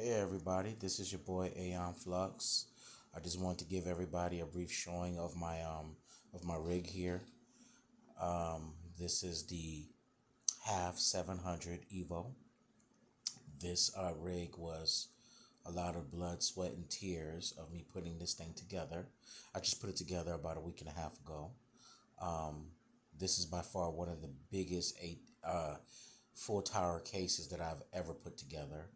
Hey everybody, this is your boy Aeon Flux. I just wanted to give everybody a brief showing of my rig here. This is the half 700 Evo. This rig was a lot of blood, sweat, and tears of me putting this thing together. I just put it together about a week and a half ago. This is by far one of the biggest full tower cases that I've ever put together.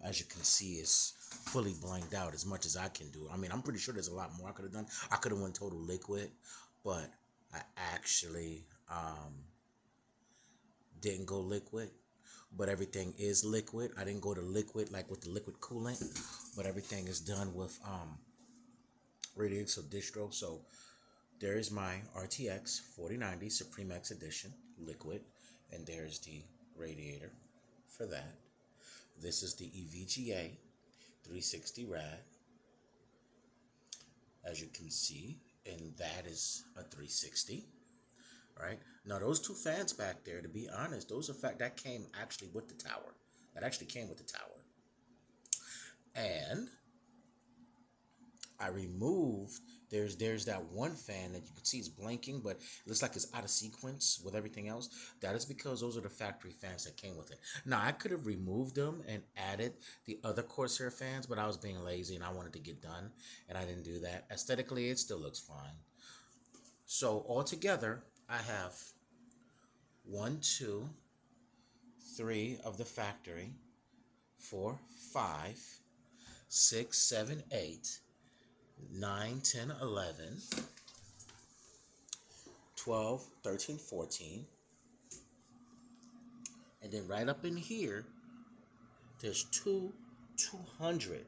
As you can see, it's fully blanked out as much as I can do. I mean, I'm pretty sure there's a lot more I could have done. I could have went total liquid, but I actually didn't go liquid. But everything is liquid. I didn't go to liquid like with the liquid coolant, but everything is done with radiator distro. So there's my RTX 4090 Supreme X Edition liquid, and there's the radiator for that. This is the EVGA 360 rad, as you can see, and that is a 360. Right now, those two fans back there, to be honest, those are that came actually with the tower. That actually came with the tower, and I removed. There's that one fan that you can see is blinking, but it looks like it's out of sequence with everything else. That is because those are the factory fans that came with it. Now I could have removed them and added the other Corsair fans, but I was being lazy and I wanted to get done, and I didn't do that. Aesthetically, it still looks fine. So altogether, I have 1, 2, 3 of the factory, 4, 5, 6, 7, 8. 9, 10, 11, 12, 13, 14. And then right up in here, there's two 200.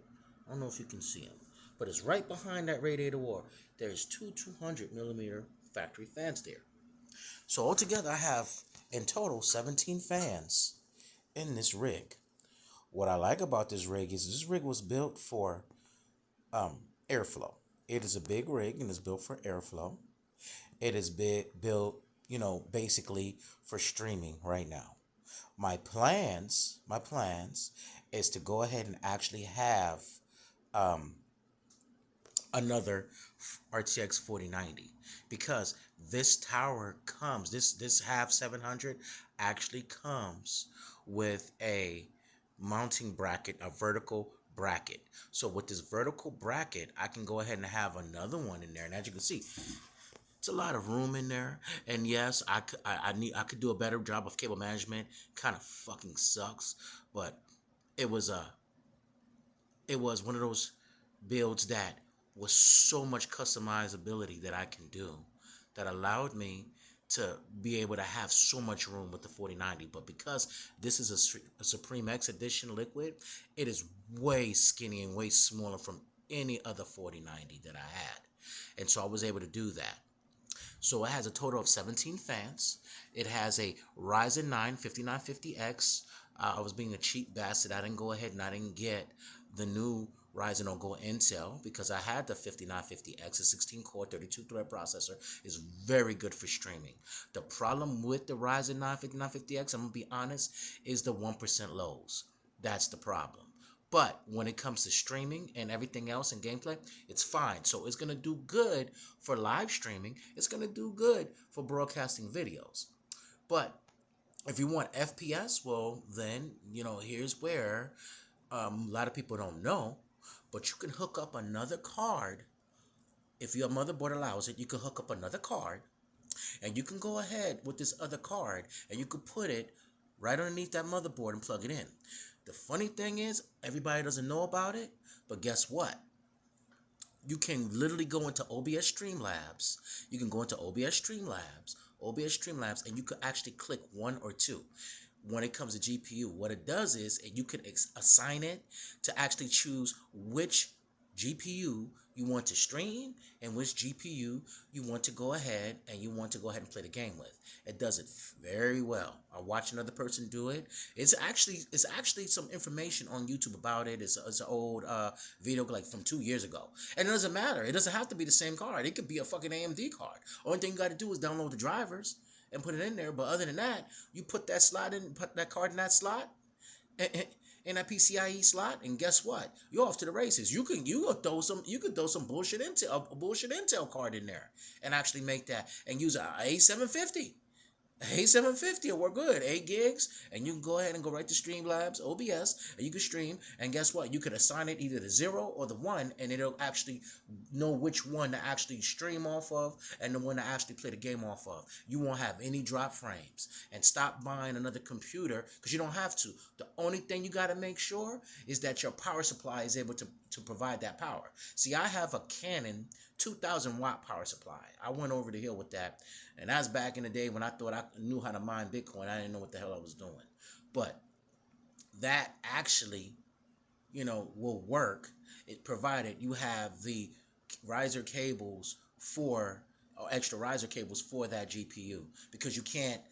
I don't know if you can see them, but it's right behind that radiator wall. There's two 200 millimeter factory fans there. So altogether, I have in total 17 fans in this rig. What I like about this rig is this rig was built for airflow. It is a big rig and it's built for airflow. It is built, basically for streaming right now. My plans is to go ahead and actually have another RTX 4090, because this tower comes, this half 700 actually comes with a mounting bracket, a vertical bracket. So with this vertical bracket, I can go ahead and have another one in there, and as you can see, it's a lot of room in there. And yes, I could do a better job of cable management. Kind of fucking sucks, but it was one of those builds that was so much customizability that I can do, that allowed me to be able to have so much room with the 4090. But because this is a Supreme X Edition liquid, it is way skinny and way smaller from any other 4090 that I had. And so I was able to do that. So it has a total of 17 fans. It has a Ryzen 9 5950X. I was being a cheap bastard. I didn't go ahead and I didn't get the new Ryzen or Go Intel, because I had the 5950X, a 16-core, 32-thread processor, is very good for streaming. The problem with the Ryzen 9 5950X, I'm going to be honest, is the 1% lows. That's the problem. But when it comes to streaming and everything else and gameplay, it's fine. So it's going to do good for live streaming. It's going to do good for broadcasting videos. But if you want FPS, well, then, here's where a lot of people don't know, but you can hook up another card. If your motherboard allows it, you can hook up another card, and you can go ahead with this other card, and you can put it right underneath that motherboard and plug it in. The funny thing is, everybody doesn't know about it, but guess what? You can literally go into OBS Streamlabs. You can go into OBS Streamlabs, and you could actually click 1 or 2. When it comes to GPU, what it does is you can assign it to actually choose which GPU you want to stream and which GPU you want to go ahead and play the game with. It does it very well. I watched another person do it. It's actually some information on YouTube about it. It's an old video like from 2 years ago, and it doesn't matter. It doesn't have to be the same card. It could be a fucking AMD card. Only thing you got to do is download the drivers and put it in there. But other than that, you put that card in that slot, and in that PCIe slot, and guess what? You're off to the races. You could throw some bullshit Intel card in there and actually make that and use a A750. A750 will work good, 8 gigs, and you can go ahead and go right to Streamlabs, OBS, and you can stream. And guess what? You could assign it either the 0 or the 1, and it'll actually know which one to actually stream off of and the one to actually play the game off of. You won't have any drop frames. And stop buying another computer because you don't have to. The only thing you got to make sure is that your power supply is able to provide that power. See, I have a Canon 2,000 watt power supply. I went over the hill with that. And that's back in the day when I thought I knew how to mine Bitcoin. I didn't know what the hell I was doing. But that actually, will work. It provided you have the riser cables for or extra riser cables for that GPU, because you can't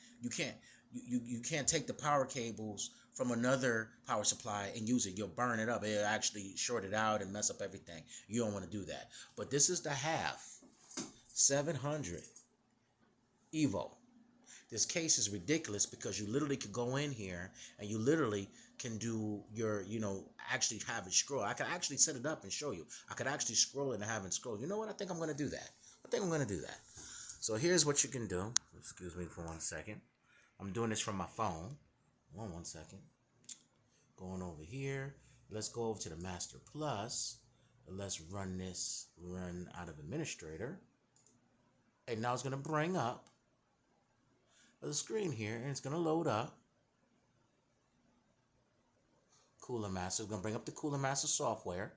take the power cables from another power supply and use it. You'll burn it up. It'll actually short it out and mess up everything. You don't want to do that. But this is the half 700 Evo. This case is ridiculous because you literally could go in here and you literally can do your, actually have it scroll. I could actually set it up and show you. I could actually scroll it and have it scroll. You know what? I think I'm going to do that. So here's what you can do. Excuse me for 1 second. I'm doing this from my phone. One second. Going over here. Let's go over to the Master Plus. Let's run out of administrator. And now it's going to bring up the screen here, and it's going to load up Cooler Master. It's going to bring up the Cooler Master software,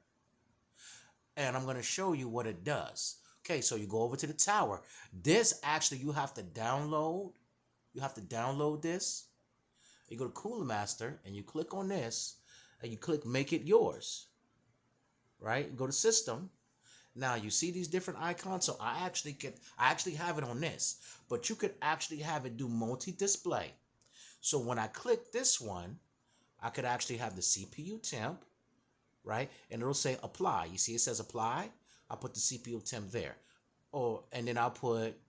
and I'm going to show you what it does. Okay, so you go over to the tower. This actually you have to download. You have to download this. You go to Cooler Master, and you click on this, and you click Make It Yours. Right? You go to System. Now you see these different icons. So I actually have it on this, but you could actually have it do multi-display. So when I click this one, I could actually have the CPU temp, right? And it'll say apply. You see it says apply. I'll put the CPU temp there. And then I'll put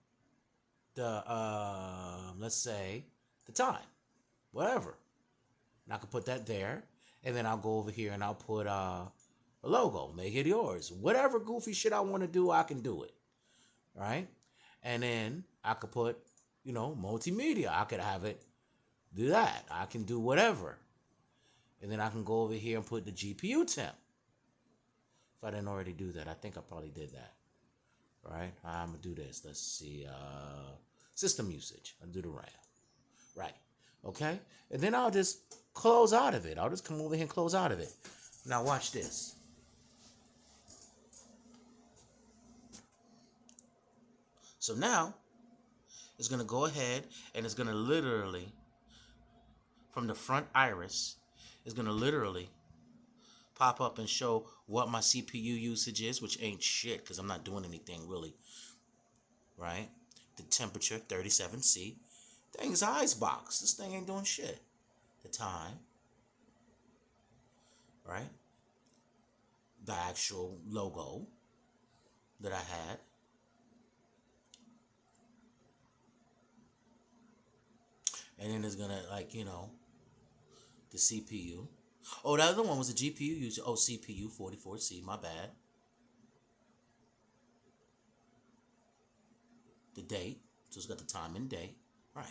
the, let's say the time, whatever. And I can put that there. And then I'll go over here and I'll put, a logo, make it yours. Whatever goofy shit I want to do, I can do it. Right? And then I could put, multimedia. I could have it do that. I can do whatever. And then I can go over here and put the GPU temp. If I didn't already do that, I think I probably did that. Right? I'm going to do this. Let's see. System usage. I'll do the RAM. Right. Okay? And then I'll just close out of it. I'll just come over here and close out of it. Now watch this. So now, it's going to go ahead and it's going to literally, from the front iris, it's going to literally pop up and show what my CPU usage is, which ain't shit because I'm not doing anything really, right? The temperature, 37C. Thing's icebox. This thing ain't doing shit. The time, right? The actual logo that I had. And then it's gonna, the CPU. Oh, the other one was the GPU user. Oh, CPU 44C, my bad. The date. So it's got the time and date. Right.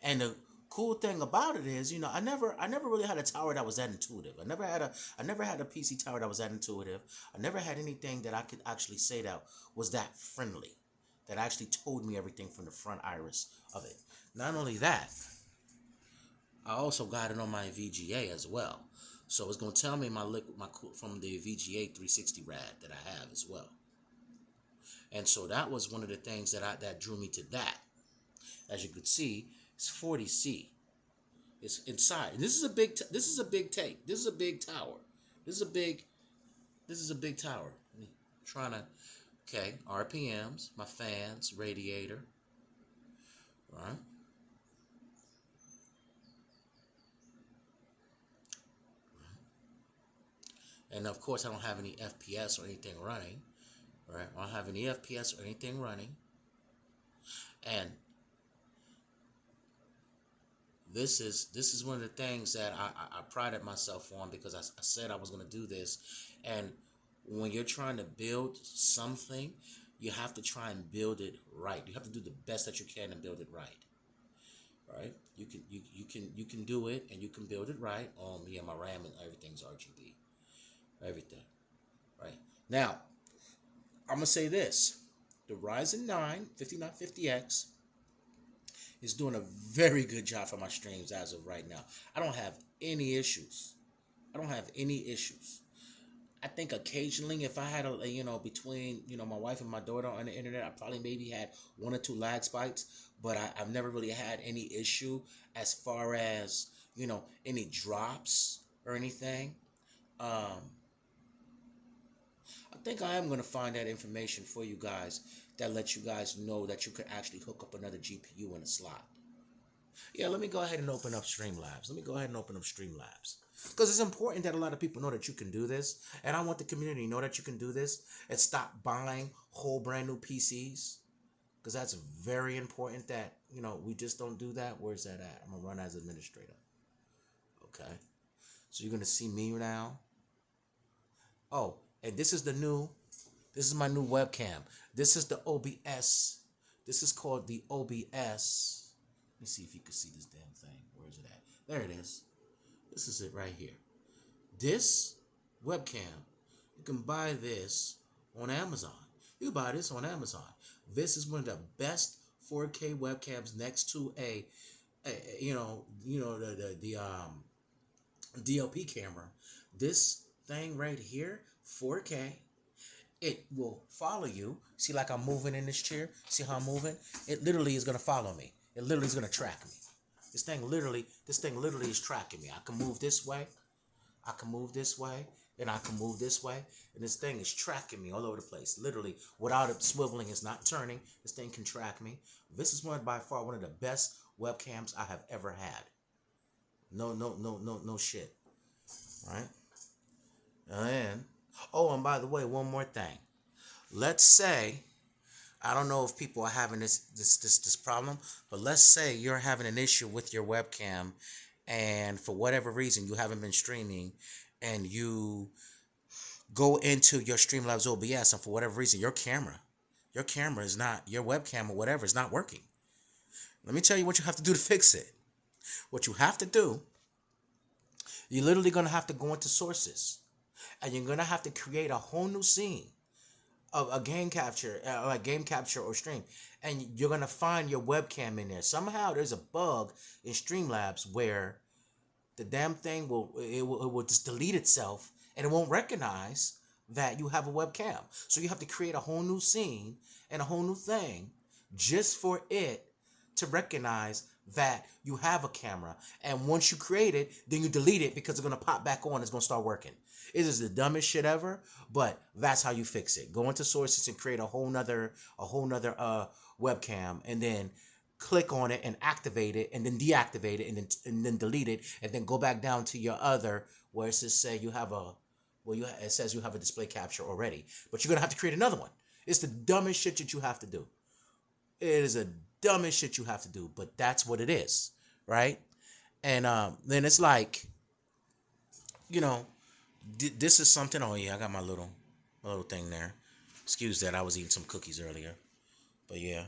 And the cool thing about it is, I never really had a tower that was that intuitive. I never had a PC tower that was that intuitive. I never had anything that I could actually say that was that friendly, that actually told me everything from the front iris of it. Not only that, I also got it on my VGA as well. So it's going to tell me my from the VGA 360 rad that I have as well. And so that was one of the things that drew me to that. As you could see, it's 40C. It's inside. And this is a big tape. This is a big tower. This is a big tower. I'm trying to, okay, RPMs, my fans, radiator, right? And of course, I don't have any FPS or anything running, right? I don't have any FPS or anything running. And This is one of the things that I prided myself on, because I said I was going to do this. And when you're trying to build something, you have to try and build it right. You have to do the best that you can and build it right. Right? You can do it, and you can build it right. On me and my RAM and everything's RGB. Everything. Right? Now, I'm gonna say this. The Ryzen 9 5950X is doing a very good job for my streams as of right now. I don't have any issues. I don't have any issues. I think occasionally, if I had between my wife and my daughter on the internet, I probably maybe had one or two lag spikes, but I've never really had any issue as far as any drops or anything. Um, I think I am gonna find that information for you guys that lets you guys know that you could actually hook up another GPU in a slot. Yeah, let me go ahead and open up Streamlabs. Let me go ahead and open up Streamlabs. Because it's important that a lot of people know that you can do this. And I want the community to know that you can do this and stop buying whole brand new PCs. Because that's very important that, we just don't do that. Where's that at? I'm going to run as administrator. Okay. So you're going to see me now. Oh, and this is my new webcam. This is the OBS. This is called the OBS. Let me see if you can see this damn thing. Where is it at? There it is. This is it right here. This webcam, you can buy this on Amazon. You can buy this on Amazon. This is one of the best 4K webcams next to a the DLP camera. This thing right here, 4K. It will follow you. See, like I'm moving in this chair. See how I'm moving? It literally is gonna follow me. It literally is gonna track me. This thing literally is tracking me. I can move this way. I can move this way. And I can move this way. And this thing is tracking me all over the place. Literally, without it swiveling, it's not turning. This thing can track me. This is by far one of the best webcams I have ever had. No shit. Right? And and by the way, one more thing. Let's say, I don't know if people are having this problem, but let's say you're having an issue with your webcam, and for whatever reason you haven't been streaming, and you go into your Streamlabs OBS, and for whatever reason your camera is not, your webcam or whatever is not working. Let me tell you what you have to do to fix it. What you have to do, you're literally going to have to go into sources, and you're going to have to create a whole new scene of a game capture, like game capture or stream, and you're gonna find your webcam in there. Somehow there's a bug in Streamlabs where the damn thing will just delete itself, and it won't recognize that you have a webcam. So you have to create a whole new scene and a whole new thing just for it to recognize that you have a camera. And once you create it, then you delete it because it's gonna pop back on. It's gonna start working. It is the dumbest shit ever, but that's how you fix it. Go into sources and create a whole nother webcam, and then click on it and activate it, and then deactivate it, and then delete it, and then go back down to your other where it says it says you have a display capture already, but you're gonna have to create another one. It's the dumbest shit that you have to do. It is the dumbest shit you have to do, but that's what it is, right? And then it's like, this is something. Oh yeah, I got my little thing there. Excuse that. I was eating some cookies earlier, but yeah,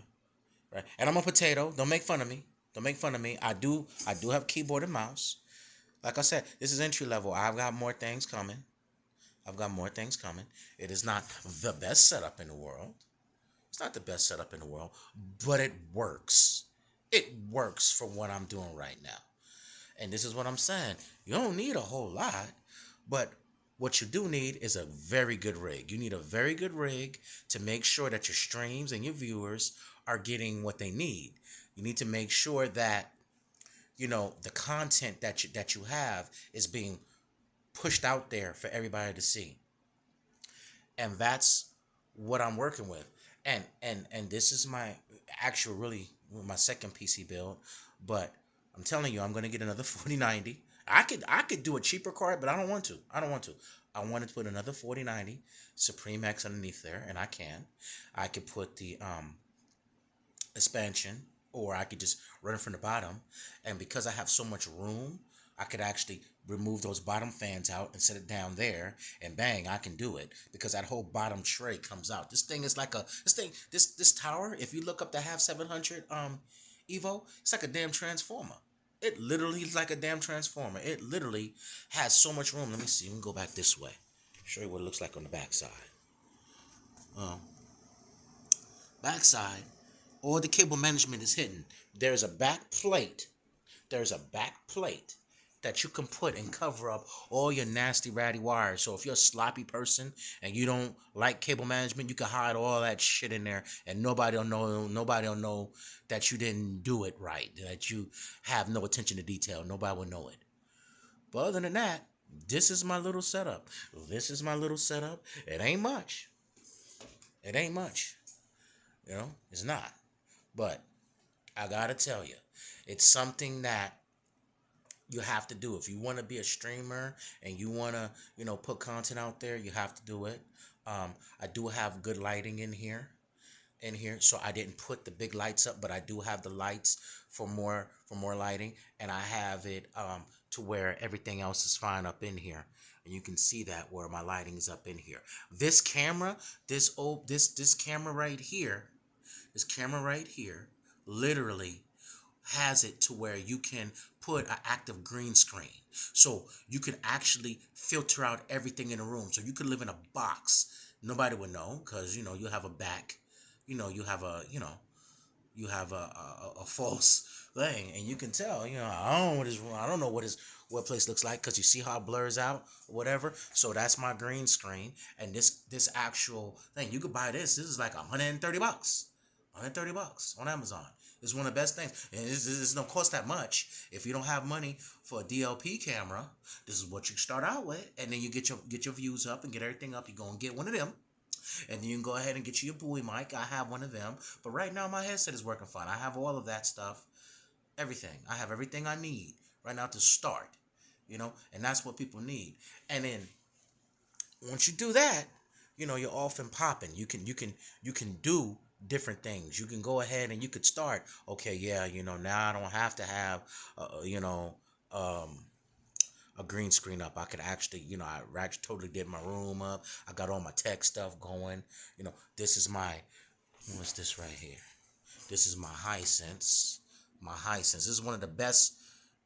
right. And I'm a potato. Don't make fun of me. Don't make fun of me. I do have keyboard and mouse. Like I said, this is entry level. I've got more things coming. It is not the best setup in the world. It's not the best setup in the world, but it works. It works for what I'm doing right now. And this is what I'm saying. You don't need a whole lot, but what you do need is a very good rig. You need a very good rig to make sure that your streams and your viewers are getting what they need. You need to make sure that, the content that you have is being pushed out there for everybody to see. And that's what I'm working with. And this is my actual, really, my second PC build, but I'm telling you, I'm going to get another 4090. I could do a cheaper card, but I don't want to. I wanted to put another 4090 Supreme X underneath there, and I can. I could put the expansion or I could just run it from the bottom. And because I have so much room, I could actually remove those bottom fans out and set it down there, and bang, I can do it because that whole bottom tray comes out. This thing is like this tower. If you look up the half 700 Evo, it's like a damn transformer. It literally is like a damn transformer. It literally has so much room. Let me see. We can go back this way. Show you what it looks like on the backside. Um, Backside, all the cable management is hidden. There's a back plate. There's a back plate that you can put and cover up all your nasty ratty wires. So if you're a sloppy person and you don't like cable management, you can hide all that shit in there and nobody will know. Nobody will know that you didn't do it right, that you have no attention to detail. Nobody will know it. But other than that, this is my little setup. This is my little setup. It ain't much. It ain't much. You know, it's not. But I gotta tell you, it's something that you have to do. If you want to be a streamer and you want to, put content out there, you have to do it. I do have good lighting in here. So I didn't put the big lights up, but I do have the lights for more lighting, and I have it to where everything else is fine up in here. And you can see that where my lighting is up in here. This camera, this camera right here, literally has it to where you can put an active green screen. So you can actually filter out everything in the room. So you could live in a box. Nobody would know because, you have a back, you have a false thing, and you can tell, I don't know what place looks like because you see how it blurs out or whatever. So that's my green screen, and this actual thing, you could buy this. This is like $130. $130 on Amazon. It's one of the best things. And this don't cost that much. If you don't have money for a DLP camera, this is what you start out with. And then you get your views up and get everything up. You go and get one of them. And then you can go ahead and get you your buoy mic. I have one of them. But right now my headset is working fine. I have all of that stuff. Everything. I have everything I need right now to start. And that's what people need. And then once you do that, you're off and popping. You can do different things. You can go ahead and you could start. Okay, yeah, now I don't have to have, a green screen up. I could actually, I actually totally did my room up. I got all my tech stuff going. This is what's this right here? This is my Hisense. This is one of the best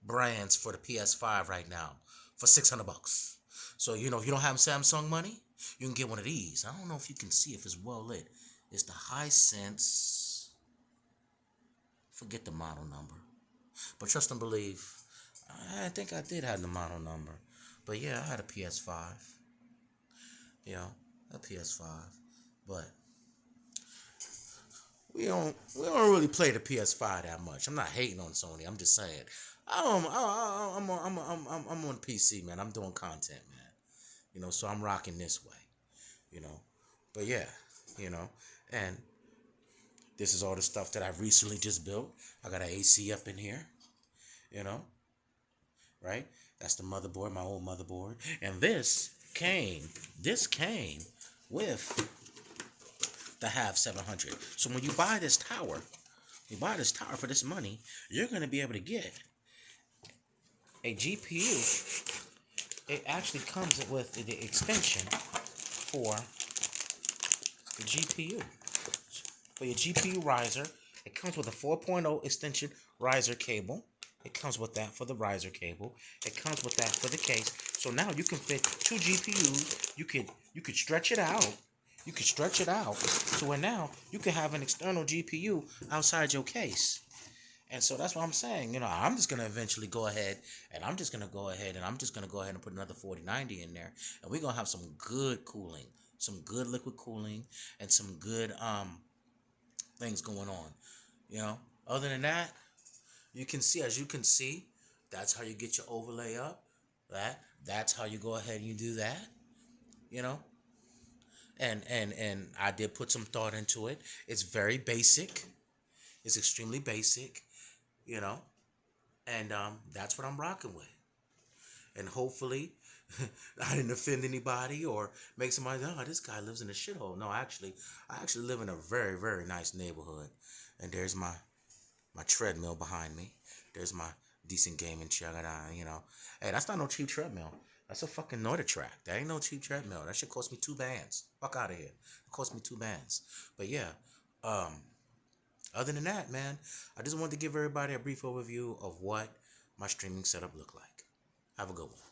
brands for the PS5 right now for $600. So, if you don't have Samsung money, you can get one of these. I don't know if you can see if it's well lit. It's the Hisense. Forget the model number. But trust and believe, I think I did have the model number. But yeah, I had a PS5. A PS5. But we don't really play the PS5 that much. I'm not hating on Sony. I'm just saying. I'm on PC, man. I'm doing content, man. So I'm rocking this way. But yeah, and this is all the stuff that I recently just built. I got an AC up in here, right? That's the motherboard, my old motherboard. And this came with the half 700. So when you buy this tower for this money, you're going to be able to get a GPU. It actually comes with the extension for the GPU. For your GPU riser, it comes with a 4.0 extension riser cable. It comes with that for the riser cable. It comes with that for the case. So now you can fit two GPUs. You could stretch it out. You could stretch it out to where now you can have an external GPU outside your case. And so that's what I'm saying. I'm just going to eventually go ahead and I'm just going to go ahead and put another 4090 in there. And we're going to have some good cooling, some good liquid cooling, and some good things going on. Other than that, as you can see, that's how you get your overlay up. That's how you go ahead and you do that. And I did put some thought into it. It's very basic. It's extremely basic. And that's what I'm rocking with. And hopefully, I didn't offend anybody or make somebody think, oh, this guy lives in a shithole. No, I actually live in a very, very nice neighborhood. And there's my my treadmill behind me. There's my decent gaming chair that hey, that's not no cheap treadmill. That's a fucking Track. That ain't no cheap treadmill. That shit cost me 2 bands. Fuck out of here. It cost me 2 bands. But yeah, um, other than that, man, I just wanted to give everybody a brief overview of what my streaming setup looked like. Have a good one.